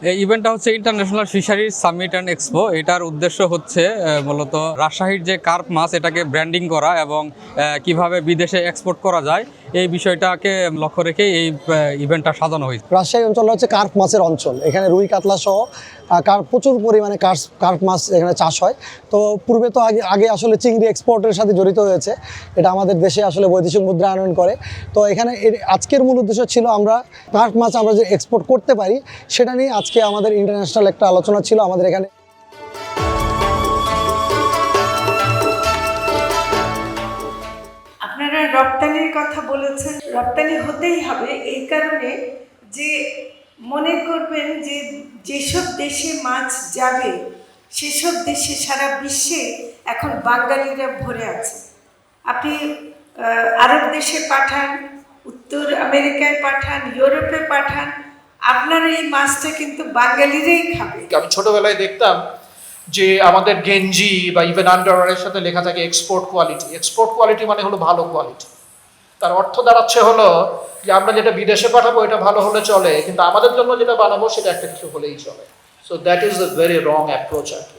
এই ইভেন্টটা হচ্ছে international fisheries summit and expo. এটার উদ্দেশ্য হচ্ছে মূলত রাজশাহীর যে কার্প মাছ এটাকে ব্র্যান্ডিং করা এবং কিভাবে বিদেশে এক্সপোর্ট করা যায় এই বিষয়টাকে লক্ষ্য রেখে এই ইভেন্টটা সাজানো হয়েছে। রাজশাহী অঞ্চলটা হচ্ছে কার্প মাছের অঞ্চল। এখানে রুই কাতলা সহ প্রচুর পরিমাণে কার্প মাছ এখানে চাষ হয়। তো পূর্বে তো আগে আসলে চিংড়ি এক্সপোর্টের সাথে জড়িত হয়েছে, এটা আমাদের দেশে আসলে বৈদেশিক মুদ্রা আনয়ন করে। তো এখানে আজকের মূল উদ্দেশ্য ছিল আমরা কার্প মাছ আমরা যে এক্সপোর্ট করতে পারি সেটা নিয়ে আজকে আমাদের ইন্টারন্যাশনাল একটা আলোচনা ছিল আমাদের এখানে। আপনারা রপ্তানির কথা বলেছেন, রপ্তানি হতেই হবে এই কারণে যে মনে করবেন যে যেসব দেশে মাছ যাবে সেসব দেশে সারা বিশ্বে এখন বাঙালিরা ভরে আছে। আপনি আরব দেশে পাঠান, উত্তর আমেরিকায় পাঠান, ইউরোপে পাঠান, আপনার এই মাছটা কিন্তু বাঙালিরাই খাবে। আমি ছোটবেলায় দেখতাম যে আমাদের গেঞ্জি বা ইভেন আন্ডারওয়্যারের সাথে লেখা থাকে এক্সপোর্ট কোয়ালিটি। এক্সপোর্ট কোয়ালিটি মানে হলো ভালো কোয়ালিটি। তার অর্থ দাঁড়াচ্ছে হলো যে আমরা যেটা বিদেশে পাঠাবো এটা ভালো হলে চলে, কিন্তু আমাদের জন্য যেটা বানাবো সেটা একটা কিছু হলেই চলে। So that is a very wrong approach আর কি।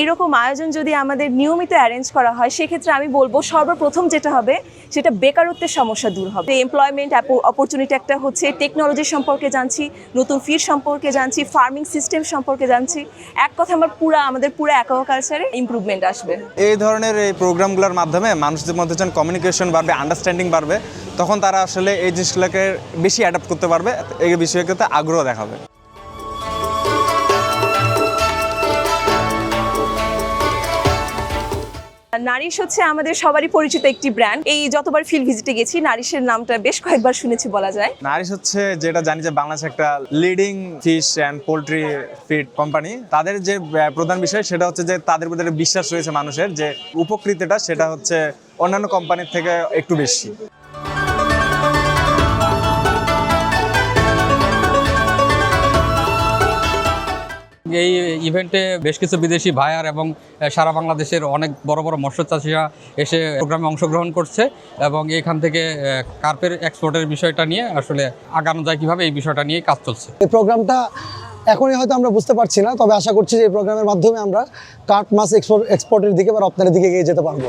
এরকম আয়োজন যদি আমাদের নিয়মিত অ্যারেঞ্জ করা হয় সেক্ষেত্রে আমি বলবো সর্বপ্রথম যেটা হবে সেটা বেকারত্বের সমস্যা দূর হবে। এমপ্লয়মেন্ট অপরচুনিটি একটা হচ্ছে, টেকনোলজি সম্পর্কে জানছি, নতুন ফিড সম্পর্কে জানছি, ফার্মিং সিস্টেম সম্পর্কে জানছি। এক কথা আমাদের পুরো অ্যাকোয়াকালচারে ইমপ্রুভমেন্ট আসবে। এই ধরনের এই প্রোগ্রামগুলোর মাধ্যমে মানুষদের মধ্যে যখন কমিউনিকেশন বাড়বে, আন্ডারস্ট্যান্ডিং বাড়বে, তখন তারা আসলে এই জিনিসগুলোকে বেশি অ্যাডাপ্ট করতে পারবে, এই বিষয়গুলোতে আগ্রহ দেখাবে। নারিশ হচ্ছে আমাদের সবারই পরিচিত একটি ব্র্যান্ড। এই যতবার ফিল্ড ভিজিটে গেছি নারিশের নামটা বেশ কয়েকবার শুনেছি বলা যায়। নারিশ হচ্ছে যেটা জানি যে বাংলাদেশে একটা leading fish and poultry feed company. তাদের যে প্রধান বিষয় সেটা হচ্ছে যে তাদের ভিতরে বিশ্বাস রয়েছে মানুষের, যে উপকৃতটা সেটা হচ্ছে অন্যান্য কোম্পানির থেকে একটু বেশি। এই ইভেন্টে বেশ কিছু বিদেশি ভাইয়ার এবং সারা বাংলাদেশের অনেক বড় বড় মৎস্য চাষিরা এসে প্রোগ্রামে অংশগ্রহণ করছে এবং এখান থেকে কার্পের এক্সপোর্টের বিষয়টা নিয়ে আসলে আগানো যায় কীভাবে এই বিষয়টা নিয়ে কাজ চলছে। এই প্রোগ্রামটা এখনই হয়তো আমরা বুঝতে পারছি না, তবে আশা করছি যে এই প্রোগ্রামের মাধ্যমে আমরা কার্প মাছ এক্সপোর্টের দিকে বা রপ্তানির দিকে এগিয়ে যেতে পারবো।